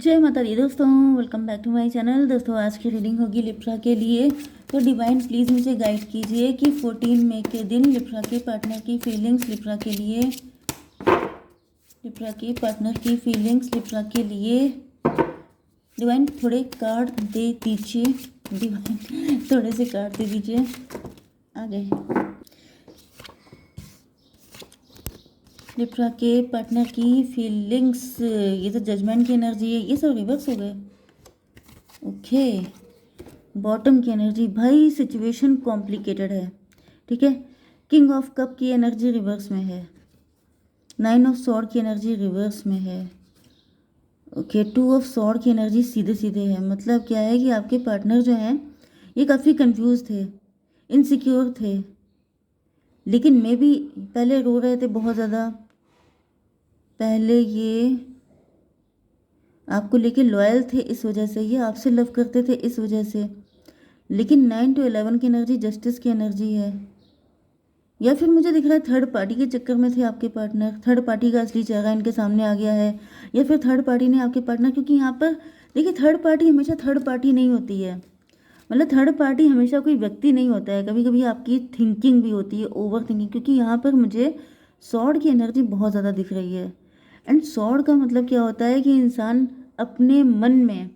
जय माता दी दोस्तों, welcome back to my channel. दोस्तों आज की रीडिंग होगी लिब्रा के लिए। तो डिवाइन प्लीज़ मुझे गाइड कीजिए कि 14 मई के दिन लिब्रा के पार्टनर की फीलिंग्स लिब्रा के लिए, लिब्रा के पार्टनर की फीलिंग्स लिब्रा के लिए। डिवाइन थोड़े कार्ड दे दीजिए, डिवाइन थोड़े से कार्ड दे दीजिए। आ गए। लिब्रा के पार्टनर की फीलिंग्स, ये तो जजमेंट की एनर्जी है, ये सब रिवर्स हो गए। ओके, बॉटम की एनर्जी, भाई सिचुएशन कॉम्प्लिकेटेड है, ठीक है। किंग ऑफ कप की एनर्जी रिवर्स में है, 9 ऑफ सॉर्ड की एनर्जी रिवर्स में है। ओके, 2 ऑफ सॉर्ड की एनर्जी सीधे सीधे है। मतलब क्या है कि आपके पार्टनर जो हैं ये काफ़ी कंफ्यूज थे, इनसिक्योर थे, लेकिन मे भी पहले रो रहे थे बहुत ज़्यादा। पहले ये आपको लेके लॉयल थे, इस वजह से ये आपसे लव करते थे, इस वजह से। लेकिन 9 to 11 की एनर्जी जस्टिस की एनर्जी है। या फिर मुझे दिख रहा है थर्ड पार्टी के चक्कर में थे आपके पार्टनर, थर्ड पार्टी का असली चेहरा इनके सामने आ गया है। या फिर थर्ड पार्टी ने आपके पार्टनर, क्योंकि यहाँ पर देखिए थर्ड पार्टी हमेशा थर्ड पार्टी नहीं होती है। मतलब थर्ड पार्टी हमेशा कोई व्यक्ति नहीं होता है, कभी कभी आपकी थिंकिंग भी होती है, ओवर थिंकिंग। क्योंकि यहाँ पर मुझे सॉर्ड की एनर्जी बहुत ज़्यादा दिख रही है। एंड सॉर्ड का मतलब क्या होता है कि इंसान अपने मन में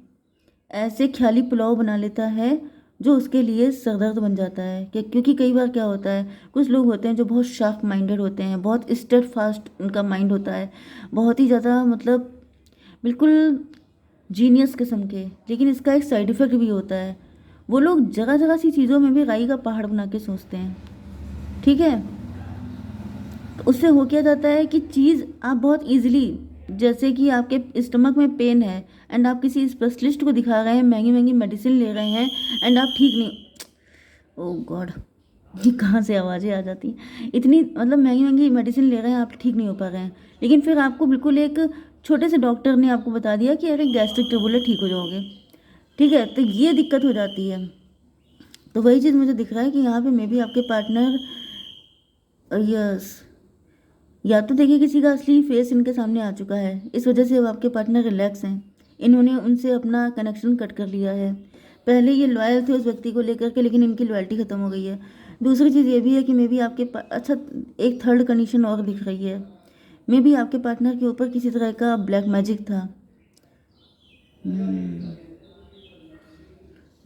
ऐसे ख्याली पुलाव बना लेता है जो उसके लिए सरदर्द बन जाता है। क्योंकि कई बार क्या होता है, कुछ लोग होते हैं जो बहुत शार्प माइंडेड होते हैं, बहुत स्टेड फास्ट उनका माइंड होता है, बहुत ही ज़्यादा मतलब बिल्कुल जीनियस किस्म के। लेकिन इसका एक साइड इफ़ेक्ट भी होता है, वो लोग जगह जगह सी चीज़ों में भी राई का पहाड़ बना के सोचते हैं, ठीक है। तो उससे हो क्या जाता है कि चीज़ आप बहुत ईजिली, जैसे कि आपके स्टमक में पेन है एंड आप किसी स्पेशलिस्ट को दिखा रहे हैं, महंगी महंगी मेडिसिन ले रहे हैं एंड आप ठीक नहीं, ओह गॉड, ये कहाँ से आवाज़ें आ जाती हैं। इतनी मतलब महंगी महंगी मेडिसिन ले रहे हैं, आप ठीक नहीं हो पा रहे हैं, लेकिन फिर आपको बिल्कुल एक छोटे से डॉक्टर ने आपको बता दिया कि अरे गैस्ट्रिक ट्रबल है, ठीक हो जाओगे, ठीक है। तो ये दिक्कत हो जाती है। तो वही चीज़ मुझे दिख रहा है कि यहाँ पे मे भी आपके पार्टनर, यस, या तो देखिए किसी का असली फेस इनके सामने आ चुका है, इस वजह से वो आपके पार्टनर रिलैक्स हैं, इन्होंने उनसे अपना कनेक्शन कट कर लिया है। पहले ये लॉयल थे उस व्यक्ति को लेकर के, लेकिन इनकी लॉयल्टी ख़त्म हो गई है। दूसरी चीज़ ये भी है कि मे बी आपके अच्छा, एक थर्ड कंडीशन और दिख रही है, मे बी आपके पार्टनर के ऊपर किसी तरह का ब्लैक मैजिक था।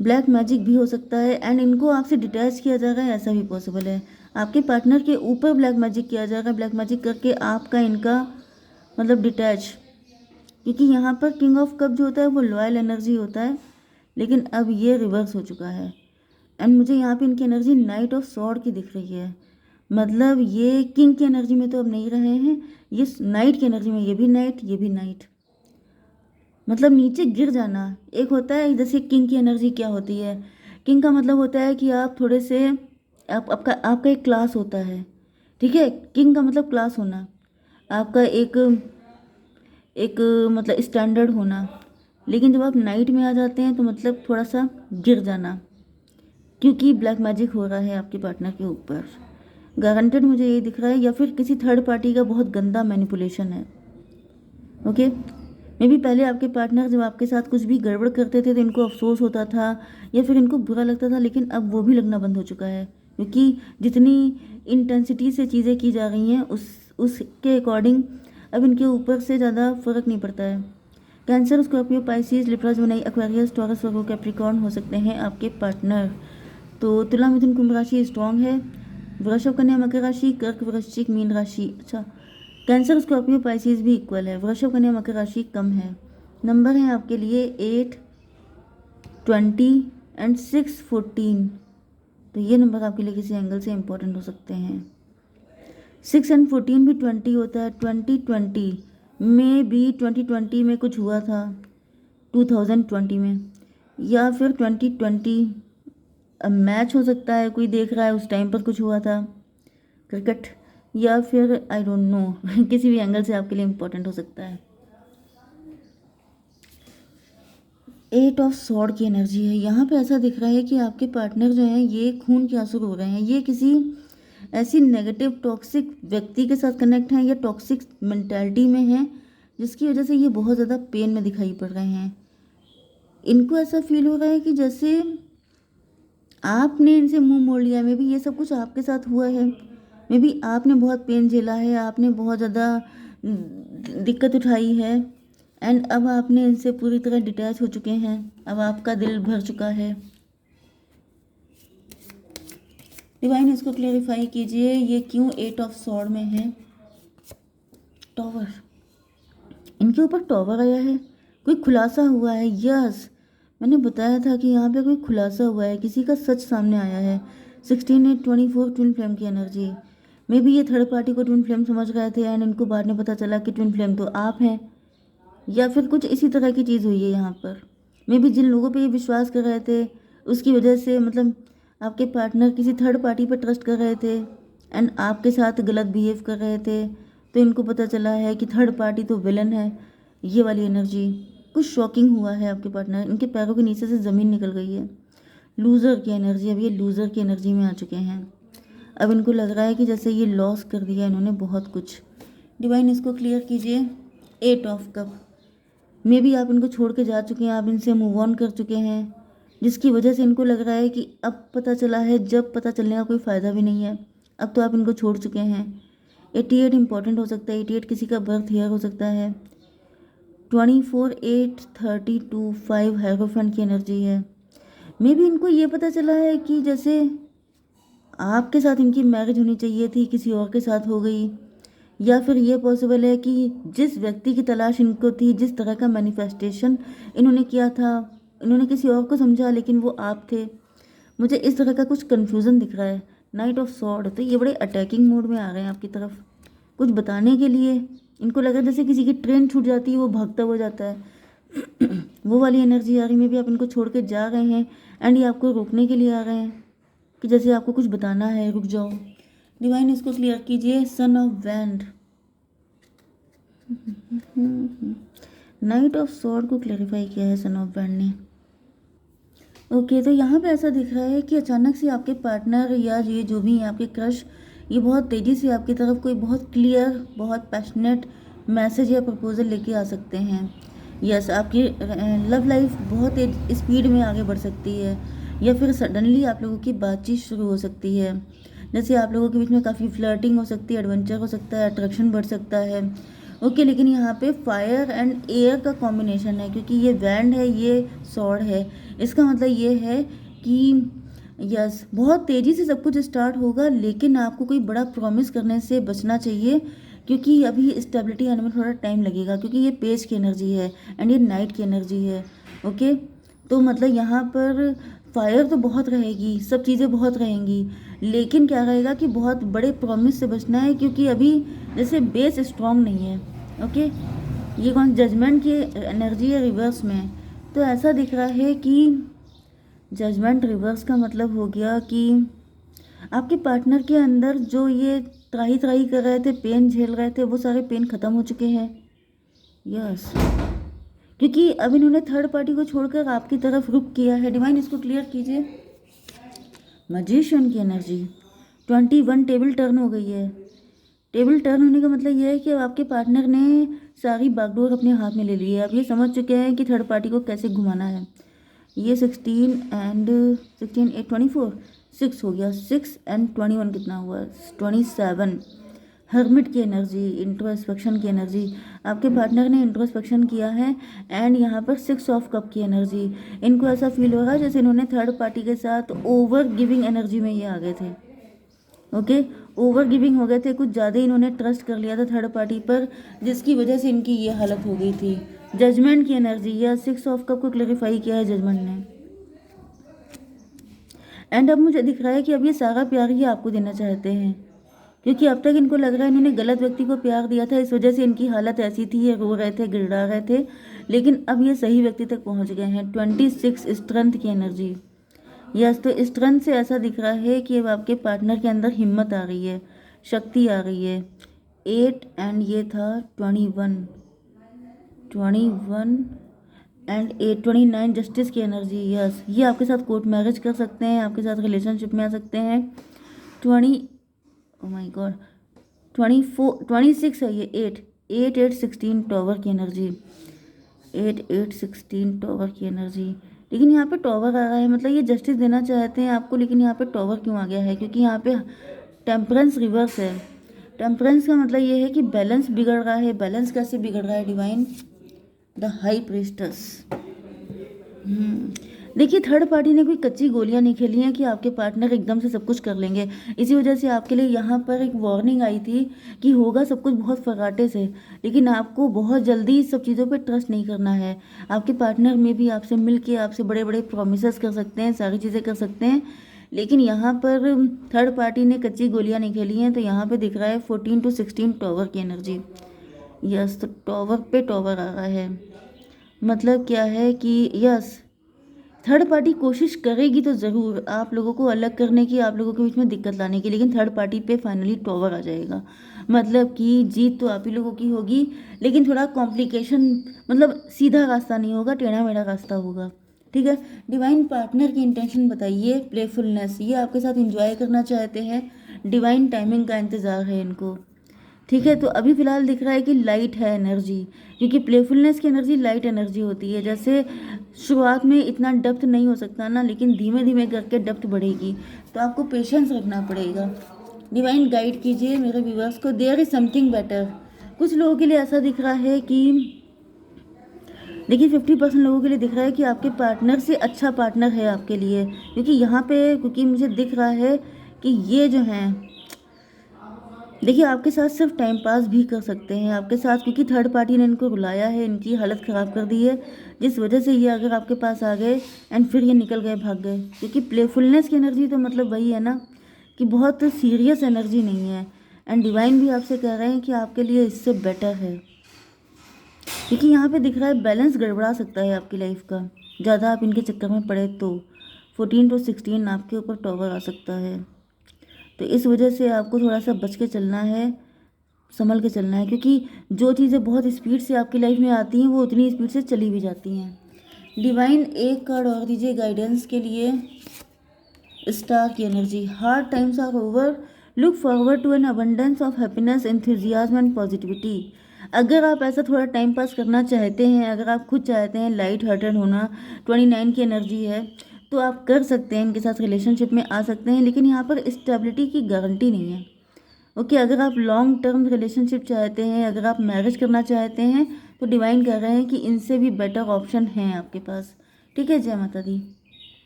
ब्लैक मैजिक भी हो सकता है एंड इनको आपसे डिटैच किया जा रहा है, ऐसा भी पॉसिबल है। आपके पार्टनर के ऊपर ब्लैक मैजिक किया जा रहा है, ब्लैक मैजिक करके आपका इनका मतलब डिटैच। क्योंकि यहाँ पर किंग ऑफ कप जो होता है वो लॉयल एनर्जी होता है, लेकिन अब ये रिवर्स हो चुका है। एंड मुझे यहाँ पे इनकी एनर्जी नाइट ऑफ सॉर्ड की दिख रही है। मतलब ये किंग की एनर्जी में तो अब नहीं रहे हैं, ये नाइट की एनर्जी में, ये भी नाइट, ये भी नाइट। मतलब नीचे गिर जाना। एक होता है जैसे किंग की एनर्जी क्या होती है, किंग का मतलब होता है कि आप थोड़े से, आपका एक क्लास होता है, ठीक है। किंग का मतलब क्लास होना, आपका एक एक मतलब स्टैंडर्ड होना। लेकिन जब आप नाइट में आ जाते हैं तो मतलब थोड़ा सा गिर जाना, क्योंकि ब्लैक मैजिक हो रहा है आपके पार्टनर के ऊपर। गारंटेड मुझे ये दिख रहा है, या फिर किसी थर्ड पार्टी का बहुत गंदा मैनिपुलेशन है। ओके, मे बी पहले आपके पार्टनर जब आपके साथ कुछ भी गड़बड़ करते थे तो इनको अफसोस होता था या फिर इनको बुरा लगता था, लेकिन अब वो भी लगना बंद हो चुका है। क्योंकि जितनी इंटेंसिटी से चीज़ें की जा रही हैं उसके अकॉर्डिंग अब इनके ऊपर से ज़्यादा फर्क नहीं पड़ता है। Cancer, Scorpio, Pisces, Libra, Gemini, Aquarius, Taurus, Virgo, Capricorn हो सकते हैं आपके पार्टनर। तो तुला, मिथुन, कुंभ राशि स्ट्रॉन्ग है। वृषभ, कन्या, मकर राशि, कर्क, वृश्चिक, मीन राशि, अच्छा, कैंसर, स्कॉर्पियो, पाइसिस भी इक्वल है। वृषभ, कन्या, मकर राशि कम है। नंबर है आपके लिए 8, 20 एंड 6, 14। तो ये नंबर आपके लिए किसी एंगल से इंपॉर्टेंट हो सकते हैं। 6 एंड 14 भी 20 होता है। 2020 में भी 2020 में कुछ हुआ था, 2020 में, या फिर 2020 मैच हो सकता है, कोई देख रहा है उस टाइम पर कुछ हुआ था, क्रिकेट, या फिर आई डोंट नो किसी भी एंगल से आपके लिए इम्पोर्टेंट हो सकता है। 8 ऑफ सॉर्ड की एनर्जी है यहाँ पे। ऐसा दिख रहा है कि आपके पार्टनर जो हैं ये खून के आंसू रो रहे हैं, ये किसी ऐसी नेगेटिव टॉक्सिक व्यक्ति के साथ कनेक्ट हैं या टॉक्सिक मेंटालिटी में हैं जिसकी वजह से ये बहुत ज़्यादा पेन में दिखाई पड़ रहे हैं। इनको ऐसा फील हो रहा है कि जैसे आपने इनसे मुंह मोड़ लिया। मे बी ये सब कुछ आपके साथ हुआ है। मे बी आपने बहुत पेन झेला है, आपने बहुत ज़्यादा दिक्कत उठाई है, एंड अब आपने इनसे पूरी तरह डिटैच हो चुके हैं। अब आपका दिल भर चुका है। डिवाइन इसको क्लेरिफाई कीजिए, ये क्यों 8 ऑफ सॉर्ड में है। टॉवर, इनके ऊपर टॉवर आया है, कोई खुलासा हुआ है। यस, मैंने बताया था कि यहाँ पे कोई खुलासा हुआ है, किसी का सच सामने आया है। 16/8/24 ट्विन फ्लेम की एनर्जी। मे बी ये थर्ड पार्टी को ट्विन फ्लेम समझ रहे थे एंड इनको बाद में पता चला कि ट्विन फ्लेम तो आप हैं, या फिर कुछ इसी तरह की चीज़ हुई है यहाँ पर। मे बी जिन लोगों पे ये विश्वास कर रहे थे उसकी वजह से, मतलब आपके पार्टनर किसी थर्ड पार्टी पर ट्रस्ट कर रहे थे एंड आपके साथ गलत बिहेव कर रहे थे, तो इनको पता चला है कि थर्ड पार्टी तो विलन है। ये वाली एनर्जी, कुछ शॉकिंग हुआ है आपके पार्टनर, इनके पैरों के नीचे से ज़मीन निकल गई है। लूज़र की एनर्जी, अब ये लूज़र की एनर्जी में आ चुके हैं। अब इनको लग रहा है कि जैसे ये लॉस कर दिया इन्होंने बहुत कुछ। डिवाइन इसको क्लियर कीजिए। 8 ऑफ कप, मे बी आप इनको छोड़ के जा चुके हैं, आप इनसे मूव ऑन कर चुके हैं, जिसकी वजह से इनको लग रहा है कि अब पता चला है, जब पता चलने का कोई फ़ायदा भी नहीं है, अब तो आप इनको छोड़ चुके हैं। 88 इंपॉर्टेंट हो सकता है, 88 किसी का बर्थ ईयर हो सकता है। 24 8 32 5 हेरोफेंट की एनर्जी है। मे बी इनको ये पता चला है कि जैसे आपके साथ इनकी मैरिज होनी चाहिए थी, किसी और के साथ हो गई, या फिर ये पॉसिबल है कि जिस व्यक्ति की तलाश इनको थी, जिस तरह का मैनिफेस्टेशन इन्होंने किया था, इन्होंने किसी और को समझा लेकिन वो आप थे। मुझे इस तरह का कुछ कन्फ्यूज़न दिख रहा है। नाइट ऑफ सॉर्ड, तो ये बड़े अटैकिंग मोड में आ रहे हैं आपकी तरफ, कुछ बताने के लिए। इनको लगा जैसे किसी की ट्रेन छूट जाती है, वो भागता हुआ जाता है। वो वाली एनर्जी आ रही। में भी आप इनको छोड़ के जा रहे हैं एंड ये आपको रोकने के लिए आ रहे हैं कि जैसे आपको कुछ बताना है, रुक जाओ। डिवाइन इसको क्लियर कीजिए। Son of wand, night of sword को क्लैरिफाई किया है सन ऑफ वैंड ने। ओके, तो यहाँ पे ऐसा दिख रहा है कि अचानक से आपके पार्टनर या ये जो भी है आपके क्रश, ये बहुत तेज़ी से आपकी तरफ कोई बहुत क्लियर, बहुत पैशनेट मैसेज या प्रपोजल लेके आ सकते हैं। यस, आपकी लव लाइफ बहुत तेज स्पीड में आगे बढ़ सकती है, या फिर सडनली आप लोगों की बातचीत शुरू हो सकती है। जैसे आप लोगों के बीच में काफ़ी फ्लर्टिंग हो सकती है, एडवेंचर हो सकता है, अट्रैक्शन बढ़ सकता है। ओके, लेकिन यहाँ पे फायर एंड एयर का कॉम्बिनेशन है, क्योंकि ये वैंड है, ये सॉर्ड है। इसका मतलब ये है कि यस, बहुत तेज़ी से सब कुछ स्टार्ट होगा, लेकिन आपको कोई बड़ा प्रॉमिस करने से बचना चाहिए, क्योंकि अभी स्टेबिलिटी आने में थोड़ा टाइम लगेगा, क्योंकि ये पेज की एनर्जी है एंड ये नाइट की एनर्जी है। ओके, तो मतलब यहाँ पर फायर तो बहुत रहेगी, सब चीज़ें बहुत रहेंगी, लेकिन क्या रहेगा कि बहुत बड़े प्रॉमिस से बचना है, क्योंकि अभी जैसे बेस स्ट्रॉन्ग नहीं है। ओके, ये कौन जजमेंट की एनर्जी है रिवर्स में, तो ऐसा दिख रहा है कि जजमेंट रिवर्स का मतलब हो गया कि आपके पार्टनर के अंदर जो ये त्राही त्राही कर रहे थे, पेन झेल रहे थे, वो सारे पेन ख़त्म हो चुके हैं। यस, क्योंकि अब इन्होंने थर्ड पार्टी को छोड़कर आपकी तरफ रुख किया है। डिवाइन इसको क्लियर कीजिए। मैजिशियन की एनर्जी, 21 टेबल टर्न हो गई है। टेबल टर्न होने का मतलब ये है कि अब आपके पार्टनर ने सारी बागडोर अपने हाथ में ले ली है। अब ये समझ चुके हैं कि थर्ड पार्टी को कैसे घुमाना है। ये 16 एंड 16 8 24 6 हो गया। 6 एंड 21 कितना हुआ? 27। हर्मिट की एनर्जी, इंट्रोस्पेक्शन की एनर्जी, आपके पार्टनर ने इंट्रोस्पेक्शन किया है एंड यहाँ पर 6 ऑफ कप की एनर्जी। इनको ऐसा फील हो रहा है जैसे इन्होंने थर्ड पार्टी के साथ ओवर गिविंग एनर्जी में ये आ गए थे। ओके, ओवर गिविंग हो गए थे, कुछ ज़्यादा ही इन्होंने ट्रस्ट कर लिया था थर्ड पार्टी पर, जिसकी वजह से इनकी ये हालत हो गई थी। जजमेंट की एनर्जी, या 6 ऑफ कप को क्लैरिफाई किया है जजमेंट ने। एंड अब मुझे दिख रहा है कि अब ये सारा प्यार ही आपको देना चाहते हैं, क्योंकि अब तक इनको लग रहा है इन्होंने गलत व्यक्ति को प्यार दिया था, इस वजह से इनकी हालत ऐसी थी, ये रो रहे थे, गिड़गिड़ा रहे थे, लेकिन अब ये सही व्यक्ति तक पहुंच गए हैं। 26 स्ट्रेंथ की एनर्जी। यस, तो स्ट्रेंथ से ऐसा दिख रहा है कि अब आपके पार्टनर के अंदर हिम्मत आ रही है, शक्ति आ रही है। 8 एंड ये था 21 एंड 8 29 जस्टिस की एनर्जी। यस, ये आपके साथ कोर्ट मैरिज कर सकते हैं, आपके साथ रिलेशनशिप में आ सकते हैं। 20 ओ माय गॉड 24 26 है ये 8 8816 टॉवर की एनर्जी, 8816 टॉवर की एनर्जी। लेकिन यहाँ पे टॉवर आ रहा है, मतलब ये जस्टिस देना चाहते हैं आपको, लेकिन यहाँ पे टॉवर क्यों आ गया है? क्योंकि यहाँ पे टेम्परेंस रिवर्स है। टेम्परेंस का मतलब ये है कि बैलेंस बिगड़ रहा है। बैलेंस कैसे बिगड़ रहा है डिवाइन? The high priestess. देखिए, थर्ड पार्टी ने कोई कच्ची गोलियां नहीं खेली हैं कि आपके पार्टनर एकदम से सब कुछ कर लेंगे। इसी वजह से आपके लिए यहाँ पर एक वार्निंग आई थी कि होगा सब कुछ बहुत फर्राटे से, लेकिन आपको बहुत जल्दी इस सब चीज़ों पे ट्रस्ट नहीं करना है। आपके पार्टनर में भी आपसे मिल के आपसे बड़े बड़े प्रोमिस कर सकते हैं, सारी चीज़ें कर सकते हैं, लेकिन यहाँ पर थर्ड पार्टी ने कच्ची गोलियाँ नहीं खेली हैं। तो यहाँ पर दिख रहा है 14 to 16 टॉवर की एनर्जी। यस, तो टॉवर पे टॉवर आ रहा है, मतलब क्या है कि यस, थर्ड पार्टी कोशिश करेगी तो ज़रूर आप लोगों को अलग करने की, आप लोगों के बीच में दिक्कत लाने की, लेकिन थर्ड पार्टी पे फाइनली टॉवर आ जाएगा। मतलब कि जीत तो आप ही लोगों की होगी, लेकिन थोड़ा कॉम्प्लिकेशन, मतलब सीधा रास्ता नहीं होगा, टेढ़ा मेढ़ा रास्ता होगा। ठीक है, डिवाइन पार्टनर की इंटेंशन बताइए। प्लेफुलनेस, ये आपके साथ इंजॉय करना चाहते हैं, डिवाइन टाइमिंग का इंतज़ार है इनको। ठीक है, तो अभी फ़िलहाल दिख रहा है कि लाइट है एनर्जी, क्योंकि प्लेफुलनेस की एनर्जी लाइट एनर्जी होती है। जैसे शुरुआत में इतना डेप्थ नहीं हो सकता ना, लेकिन धीमे धीमे करके डेप्थ बढ़ेगी, तो आपको पेशेंस रखना पड़ेगा। डिवाइन गाइड कीजिए मेरे व्यूअर्स को, देयर इज़ समथिंग बेटर। कुछ लोगों के लिए ऐसा दिख रहा है कि देखिए 50% लोगों के लिए दिख रहा है कि आपके पार्टनर से अच्छा पार्टनर है आपके लिए, क्योंकि यहाँ पे क्योंकि मुझे दिख रहा है कि ये जो हैं, देखिए आपके साथ सिर्फ टाइम पास भी कर सकते हैं आपके साथ, क्योंकि थर्ड पार्टी ने इनको रुलाया है, इनकी हालत ख़राब कर दी है, जिस वजह से ये अगर आपके पास आ गए एंड फिर ये निकल गए, भाग गए। क्योंकि प्लेफुलनेस की एनर्जी तो मतलब वही है ना कि बहुत सीरियस एनर्जी नहीं है, एंड डिवाइन भी आपसे कह रहे हैं कि आपके लिए इससे बेटर है, क्योंकि यहाँ पे दिख रहा है बैलेंस गड़बड़ा सकता है आपकी लाइफ का, ज़्यादा आप इनके चक्कर में पड़े तो 14 to 16 आपके ऊपर टॉवर आ सकता है। तो इस वजह से आपको थोड़ा सा बच के चलना है, संभल के चलना है, क्योंकि जो चीज़ें बहुत स्पीड से आपकी लाइफ में आती हैं वो उतनी स्पीड से चली भी जाती हैं। डिवाइन एक कार्ड और दीजिए गाइडेंस के लिए। स्टार की energy, hard times are over, look forward to an abundance of happiness, enthusiasm and positivity. अगर आप ऐसा थोड़ा टाइम पास करना चाहते हैं, अगर आप खुद चाहते हैं लाइट हार्टेड होना, 29 की एनर्जी है, तो आप कर सकते हैं, इनके साथ रिलेशनशिप में आ सकते हैं, लेकिन यहाँ पर स्टेबिलिटी की गारंटी नहीं है। ओके, अगर आप लॉन्ग टर्म रिलेशनशिप चाहते हैं, अगर आप मैरिज करना चाहते हैं, तो डिवाइन कह रहे हैं कि इनसे भी बेटर ऑप्शन हैं आपके पास। ठीक है, जय माता दी।